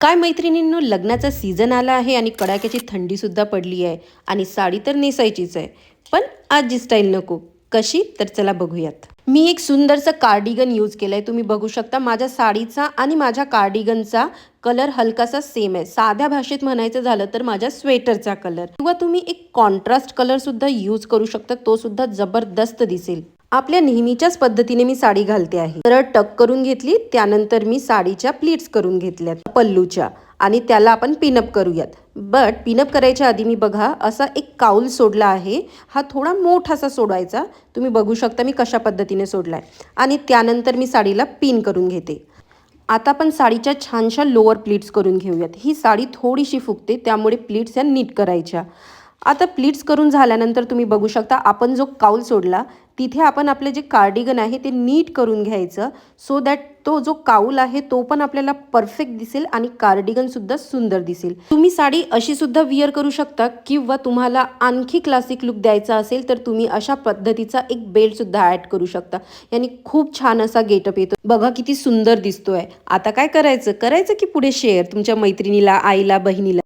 काय मैत्रिणींनो, लग्नाचा सीझन आला आहे आणि कडाक्याची थंडी सुद्धा पडली आहे आणि साडी तर नेसायचीच आहे. पण आज जी स्टाईल नको. कशी? तर चला बघूयात. मी एक सुंदरचं कार्डिगन यूज केलंय. तुम्ही बघू शकता माझ्या साडीचा आणि माझ्या कार्डिगनचा कलर हलकासा सेम आहे. साध्या भाषेत म्हणायचं झालं तर माझ्या स्वेटरचा कलर, किंवा तुम्ही एक कॉन्ट्रास्ट कलर सुद्धा यूज करू शकता. तो सुद्धा जबरदस्त दिसेल. आपल्या नेहमीच्याच पद्धतीने मी साडी घालते आहे. सरळ टक करून घेतली, त्यानंतर मी साडीच्या प्लीट्स करून घेतल्यात पल्लूच्या, आणि त्याला आपण पिनअप करूयात. बट पिनअप करायच्या आधी मी बघा असा एक काऊल सोडला आहे. हा थोडा मोठासा सोडायचा. तुम्ही बघू शकता मी कशा पद्धतीने सोडलाय. आणि त्यानंतर मी साडीला पिन करून घेते. आता आपण साडीच्या छानशा लोअर प्लीट्स करून घेऊयात. ही साडी थोडीशी फुगते, त्यामुळे प्लीट्स या नीट करायच्या. आता प्लीट्स करून झाल्यानंतर तुम्ही बघू शकता आपण जो काऊल सोडला तिथे आपण आपले जे कार्डिगन आहे ते नीट करून घ्यायचं, सो दॅट तो जो काऊल आहे तो पण आपल्याला परफेक्ट दिसेल आणि कार्डिगन सुद्धा सुंदर दिसेल. तुम्ही साडी अशी सुद्धा विअर करू शकता, किंवा तुम्हाला आणखी क्लासिक लुक द्यायचा असेल तर तुम्ही अशा पद्धतीचा एक बेल्ट सुद्धा ॲड करू शकता. याने खूप छान असा गेटअप येतो. बघा किती सुंदर दिसतोय. आता काय करायचं की पुढे शेअर तुमच्या मैत्रिणीला, आईला, बहिणीला.